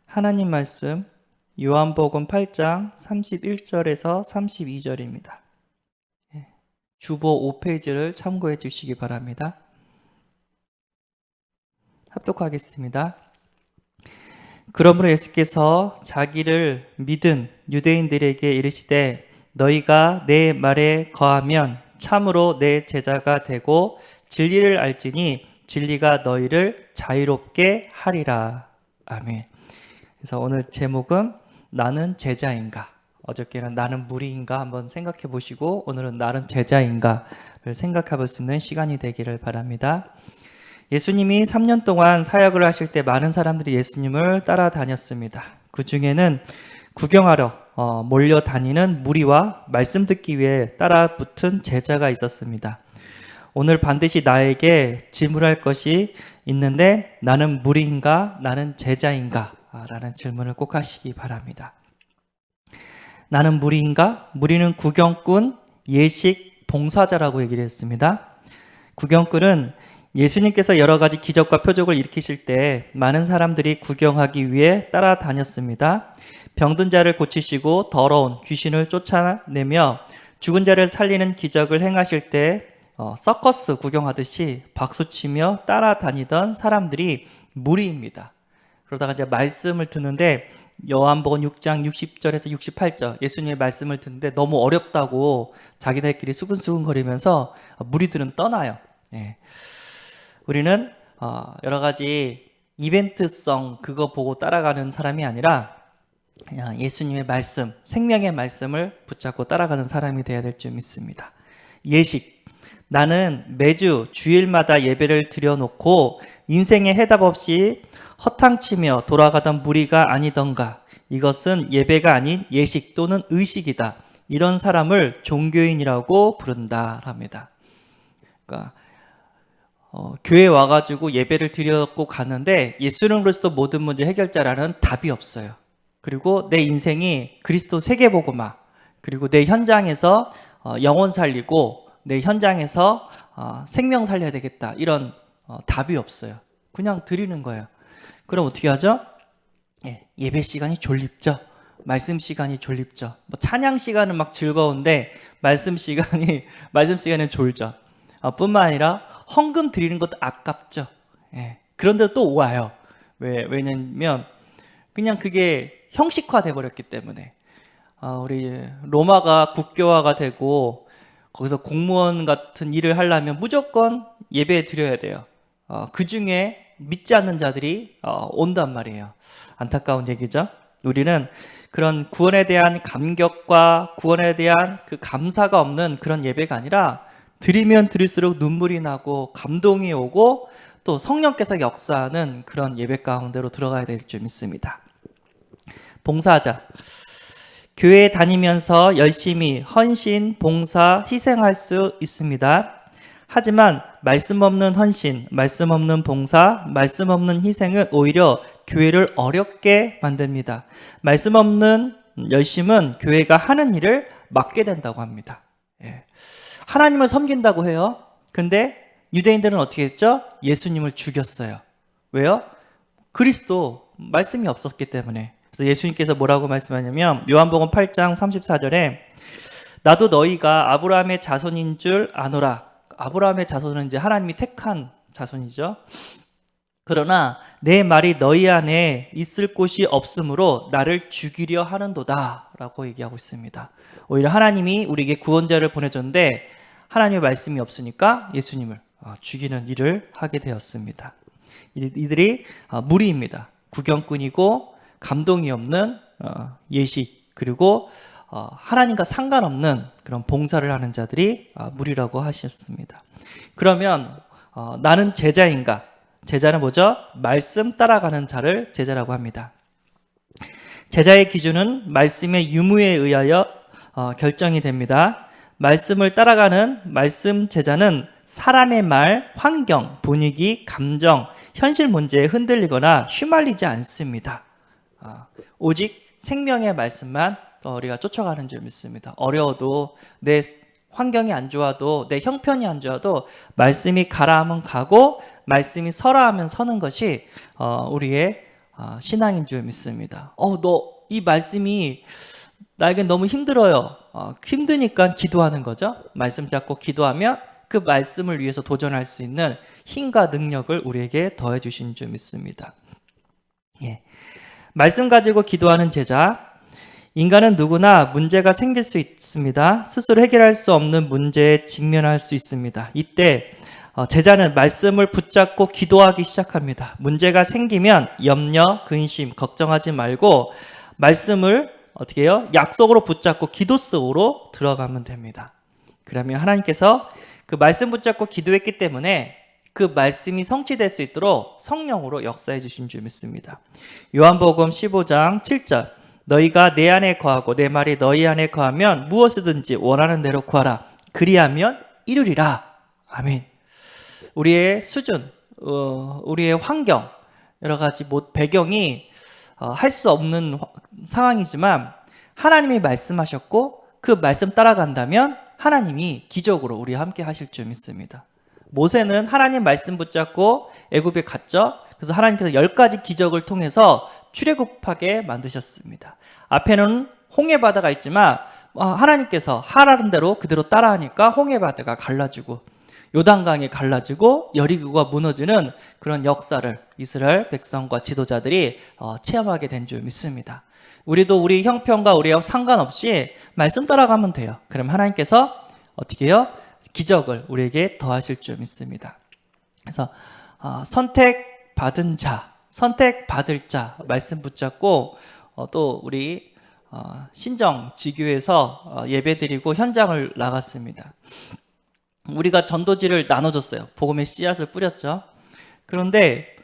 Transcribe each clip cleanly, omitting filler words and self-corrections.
하나님 말씀 요한복음 8장 31절에서 32절입니다. 주보 5페이지를 참고해 주시기 바랍니다. 합독하겠습니다. 그러므로 예수께서 자기를 믿은 유대인들에게 이르시되 너희가 내 말에 거하면 참으로 내 제자가 되고 진리를 알지니 진리가 너희를 자유롭게 하리라. 아멘. 그래서 오늘 제목은 나는 제자인가? 어저께는 나는 무리인가 한번 생각해 보시고 오늘은 나는 제자인가를 생각해 볼 수 있는 시간이 되기를 바랍니다. 예수님이 3년 동안 사역을 하실 때 많은 사람들이 예수님을 따라다녔습니다. 그 중에는 구경하러 몰려다니는 무리와 말씀 듣기 위해 따라붙은 제자가 있었습니다. 오늘 반드시 나에게 질문할 것이 있는데 나는 무리인가? 나는 제자인가? 라는 질문을 꼭 하시기 바랍니다. 나는 무리인가? 무리는 구경꾼, 예식, 봉사자라고 얘기를 했습니다. 구경꾼은 예수님께서 여러 가지 기적과 표적을 일으키실 때 많은 사람들이 구경하기 위해 따라다녔습니다. 병든 자를 고치시고 더러운 귀신을 쫓아내며 죽은 자를 살리는 기적을 행하실 때 서커스 구경하듯이 박수치며 따라다니던 사람들이 무리입니다. 그러다가 이제 말씀을 듣는데 요한복음 6장 60절에서 68절 예수님의 말씀을 듣는데 너무 어렵다고 자기들끼리 수근수근거리면서 무리들은 떠나요. 우리는 여러 가지 이벤트성 그거 보고 따라가는 사람이 아니라 그냥 예수님의 말씀, 생명의 말씀을 붙잡고 따라가는 사람이 되어야 될 줄 믿습니다. 예식. 나는 매주 주일마다 예배를 드려놓고 인생의 해답 없이 허탕치며 돌아가던 무리가 아니던가. 이것은 예배가 아닌 예식 또는 의식이다. 이런 사람을 종교인이라고 부른다 합니다. 그러니까 교회 와가지고 예배를 드렸고 가는데 예수는 그리스도 모든 문제 해결자라는 답이 없어요. 그리고 내 인생이 그리스도 세계복음화, 그리고 내 현장에서 영혼 살리고 내 현장에서 생명 살려야 되겠다 이런 답이 없어요. 그냥 드리는 거예요. 그럼 어떻게 하죠? 예배 시간이 졸립죠. 말씀 시간이 졸립죠. 찬양 시간은 막 즐거운데 말씀 시간은 졸죠. 뿐만 아니라 헌금 드리는 것도 아깝죠. 그런데 또 와요. 왜냐면 그냥 그게 형식화돼 버렸기 때문에. 우리 로마가 국교화가 되고 거기서 공무원 같은 일을 하려면 무조건 예배 드려야 돼요. 그 중에 믿지 않는 자들이 온단 말이에요. 안타까운 얘기죠. 우리는 그런 구원에 대한 감격과 구원에 대한 그 감사가 없는 그런 예배가 아니라 드리면 드릴수록 눈물이 나고 감동이 오고 또 성령께서 역사하는 그런 예배 가운데로 들어가야 될 줄 믿습니다. 봉사자. 교회에 다니면서 열심히 헌신, 봉사, 희생할 수 있습니다. 하지만 말씀 없는 헌신, 말씀 없는 봉사, 말씀 없는 희생은 오히려 교회를 어렵게 만듭니다. 말씀 없는 열심은 교회가 하는 일을 막게 된다고 합니다. 하나님을 섬긴다고 해요. 근데 유대인들은 어떻게 했죠? 예수님을 죽였어요. 왜요? 그리스도 말씀이 없었기 때문에. 그래서 예수님께서 뭐라고 말씀하냐면 요한복음 8장 34절에 나도 너희가 아브라함의 자손인 줄 아노라. 아브라함의 자손은 이제 하나님이 택한 자손이죠. 그러나 내 말이 너희 안에 있을 곳이 없으므로 나를 죽이려 하는도다 라고 얘기하고 있습니다. 오히려 하나님이 우리에게 구원자를 보내줬는데 하나님의 말씀이 없으니까 예수님을 죽이는 일을 하게 되었습니다. 이들이 무리입니다. 구경꾼이고 감동이 없는 예식, 그리고 하나님과 상관없는 그런 봉사를 하는 자들이 무리라고 하셨습니다. 그러면 나는 제자인가? 제자는 뭐죠? 말씀 따라가는 자를 제자라고 합니다. 제자의 기준은 말씀의 유무에 의하여 결정이 됩니다. 말씀을 따라가는 말씀 제자는 사람의 말, 환경, 분위기, 감정, 현실 문제에 흔들리거나 휘말리지 않습니다. 오직 생명의 말씀만 우리가 쫓아가는 줄 믿습니다. 어려워도 내 환경이 안 좋아도 내 형편이 안 좋아도 말씀이 가라 하면 가고 말씀이 서라 하면 서는 것이 우리의 신앙인 줄 믿습니다. 너 이 말씀이 나에겐 너무 힘들어요. 힘드니까 기도하는 거죠. 말씀 잡고 기도하면 그 말씀을 위해서 도전할 수 있는 힘과 능력을 우리에게 더해 주신 줄 믿습니다. 예. 말씀 가지고 기도하는 제자. 인간은 누구나 문제가 생길 수 있습니다. 스스로 해결할 수 없는 문제에 직면할 수 있습니다. 이때 제자는 말씀을 붙잡고 기도하기 시작합니다. 문제가 생기면 염려, 근심, 걱정하지 말고 말씀을 어떻게 해요? 약속으로 붙잡고 기도 속으로 들어가면 됩니다. 그러면 하나님께서 그 말씀 붙잡고 기도했기 때문에 그 말씀이 성취될 수 있도록 성령으로 역사해 주신 줄 믿습니다. 요한복음 15장 7절. 너희가 내 안에 거하고 내 말이 너희 안에 거하면 무엇이든지 원하는 대로 구하라. 그리하면 이루리라. 아멘. 우리의 수준, 우리의 환경, 여러 가지 배경이 할 수 없는 상황이지만 하나님이 말씀하셨고 그 말씀 따라간다면 하나님이 기적으로 우리와 함께 하실 줄 믿습니다. 모세는 하나님 말씀 붙잡고 애굽에 갔죠. 그래서 하나님께서 10가지 기적을 통해서 출애굽하게 만드셨습니다. 앞에는 홍해바다가 있지만 하나님께서 하라는 대로 그대로 따라하니까 홍해바다가 갈라지고 요단강이 갈라지고 여리고가 무너지는 그런 역사를 이스라엘 백성과 지도자들이 체험하게 된 줄 믿습니다. 우리도 우리 형편과 우리와 상관없이 말씀 따라가면 돼요. 그럼 하나님께서 어떻게 해요? 기적을 우리에게 더하실 줄 믿습니다. 그래서 선택받은 자, 선택받을 자 말씀 붙잡고 또 우리 신정 지교에서 예배드리고 현장을 나갔습니다. 우리가 전도지를 나눠줬어요. 복음의 씨앗을 뿌렸죠. 그런데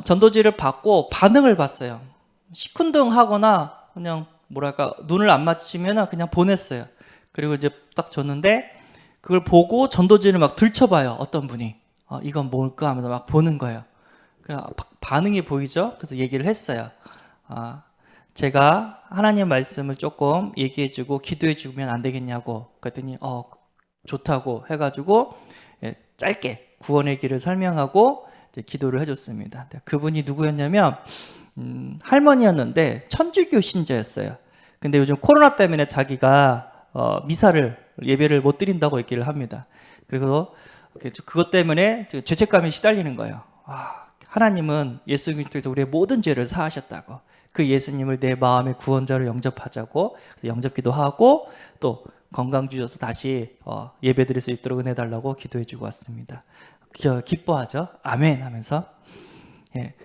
전도지를 받고 반응을 봤어요. 시큰둥하거나 그냥 뭐랄까 눈을 안 맞추면 그냥 보냈어요. 그리고 이제 딱 줬는데 그걸 보고 전도지를 막 들춰봐요. 어떤 분이 이건 뭘까 하면서 막 보는 거예요. 반응이 보이죠. 그래서 얘기를 했어요. 제가 하나님 말씀을 조금 얘기해주고 기도해주면 안 되겠냐고. 그랬더니 좋다고 해가지고 짧게 구원의 길을 설명하고 이제 기도를 해줬습니다. 그분이 누구였냐면 할머니였는데 천주교 신자였어요. 근데 요즘 코로나 때문에 자기가 미사를 예배를 못 드린다고 얘기를 합니다. 그리고 그것 때문에 죄책감에 시달리는 거예요. 하나님은 예수님 통해서 우리의 모든 죄를 사하셨다고. 그 예수님을 내 마음의 구원자로 영접하자고 영접기도 하고 또 건강 주셔서 다시 예배 드릴 수 있도록 은혜 달라고 기도해 주고 왔습니다. 기뻐하죠. 아멘 하면서.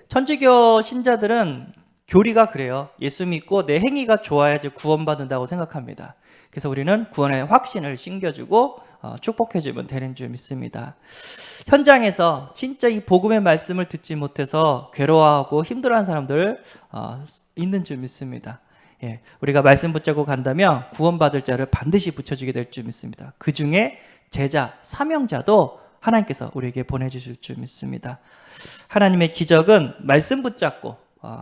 천주교 신자들은 교리가 그래요. 예수 믿고 내 행위가 좋아야지 구원받는다고 생각합니다. 그래서 우리는 구원의 확신을 심겨주고 축복해주면 되는 줄 믿습니다. 현장에서 진짜 이 복음의 말씀을 듣지 못해서 괴로워하고 힘들어하는 사람들 있는 줄 믿습니다. 우리가 말씀 붙잡고 간다면 구원받을 자를 반드시 붙여주게 될 줄 믿습니다. 그 중에 제자, 사명자도 하나님께서 우리에게 보내주실 줄 믿습니다. 하나님의 기적은 말씀 붙잡고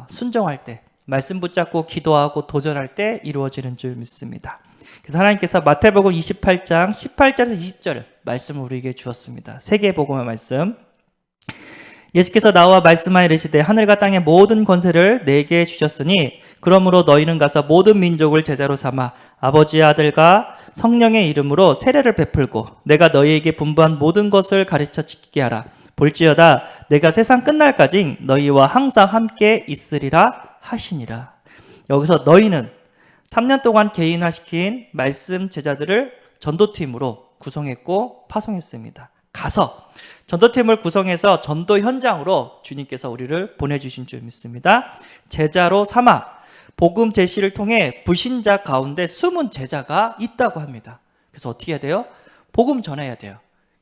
순종할 때, 말씀 붙잡고 기도하고 도전할 때 이루어지는 줄 믿습니다. 그래서 하나님께서 마태복음 28장 18절에서 20절 말씀을 우리에게 주었습니다. 세계복음의 말씀. 예수께서 나와 말씀하여 이르시되 하늘과 땅의 모든 권세를 내게 주셨으니 그러므로 너희는 가서 모든 민족을 제자로 삼아 아버지의 아들과 성령의 이름으로 세례를 베풀고 내가 너희에게 분부한 모든 것을 가르쳐 지키게 하라. 볼지어다 내가 세상 끝날까지 너희와 항상 함께 있으리라 하시니라. 여기서 너희는 3년 동안 개인화시킨 말씀 제자들을 전도팀으로 구성했고 파송했습니다. 가서 전도팀을 구성해서 전도 현장으로 주님께서 우리를 보내주신 줄 믿습니다. 제자로 삼아 복음 제시를 통해 불신자 가운데 숨은 제자가 있다고 합니다. 그래서 어떻게 해야 돼요? 복음 전해야 돼요.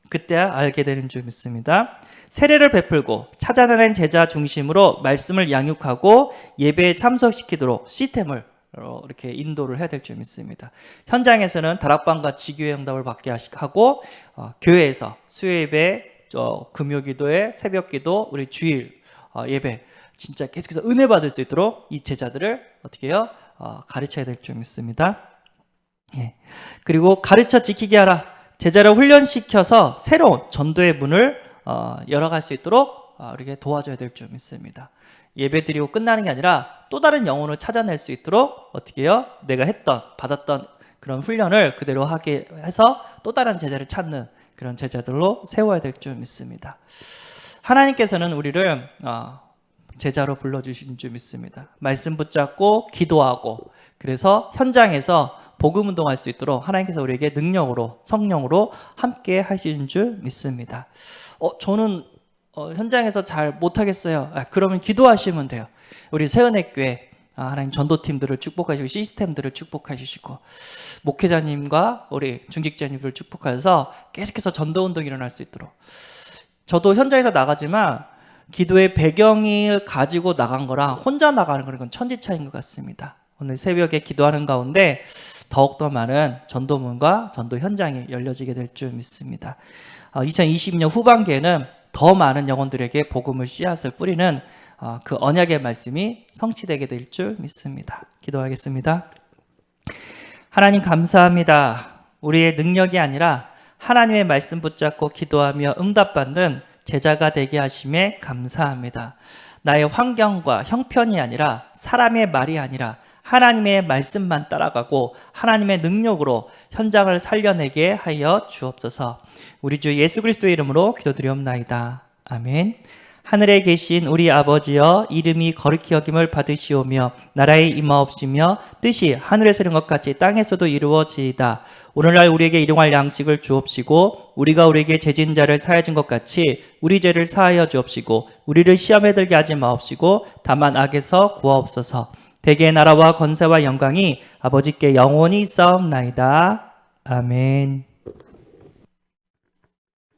그때 알게 되는 줄 믿습니다. 세례를 베풀고 찾아다닌 제자 중심으로 말씀을 양육하고 예배에 참석시키도록 시스템을 이렇게 인도를 해야 될 줄 믿습니다. 현장에서는 다락방과 지교회 응답을 받게 하고 교회에서 수요예배, 금요기도회, 새벽기도, 우리 주일 예배 진짜 계속해서 은혜 받을 수 있도록 이 제자들을 어떻게 해요? 가르쳐야 될 줄 믿습니다. 그리고 가르쳐 지키게 하라. 제자를 훈련시켜서 새로운 전도의 문을 열어갈 수 있도록 우리에게 도와줘야 될 줄 믿습니다. 예배드리고 끝나는 게 아니라 또 다른 영혼을 찾아낼 수 있도록 어떻게 해요? 내가 받았던 그런 훈련을 그대로 하게 해서 또 다른 제자를 찾는 그런 제자들로 세워야 될 줄 믿습니다. 하나님께서는 우리를 제자로 불러주신 줄 믿습니다. 말씀 붙잡고 기도하고 그래서 현장에서 복음 운동할 수 있도록 하나님께서 우리에게 능력으로 성령으로 함께 하시는 줄 믿습니다. 저는 현장에서 잘 못하겠어요. 그러면 기도하시면 돼요. 우리 세은혜교회 하나님 전도팀들을 축복하시고 시스템들을 축복하시고 목회자님과 우리 중직자님들을 축복하셔서 계속해서 전도운동이 일어날 수 있도록. 저도 현장에서 나가지만 기도의 배경을 가지고 나간 거랑 혼자 나가는 거랑 천지차이인 것 같습니다. 오늘 새벽에 기도하는 가운데 더욱더 많은 전도문과 전도 현장이 열려지게 될 줄 믿습니다. 2020년 후반기에는 더 많은 영혼들에게 복음을 씨앗을 뿌리는 그 언약의 말씀이 성취되게 될 줄 믿습니다. 기도하겠습니다. 하나님 감사합니다. 우리의 능력이 아니라 하나님의 말씀 붙잡고 기도하며 응답받는 제자가 되게 하심에 감사합니다. 나의 환경과 형편이 아니라 사람의 말이 아니라 하나님의 말씀만 따라가고 하나님의 능력으로 현장을 살려내게 하여 주옵소서. 우리 주 예수 그리스도의 이름으로 기도드리옵나이다. 아멘. 하늘에 계신 우리 아버지여, 이름이 거룩히 여김을 받으시오며 나라의 임하옵시며 뜻이 하늘에서 이룬 것 같이 땅에서도 이루어지이다. 오늘날 우리에게 일용할 양식을 주옵시고 우리가 우리에게 죄진 자를 사하여 준 것 같이 우리 죄를 사하여 주옵시고 우리를 시험에 들게 하지 마옵시고 다만 악에서 구하옵소서. 대개의 나라와 권세와 영광이 아버지께 영원히 있사옵나이다. 아멘.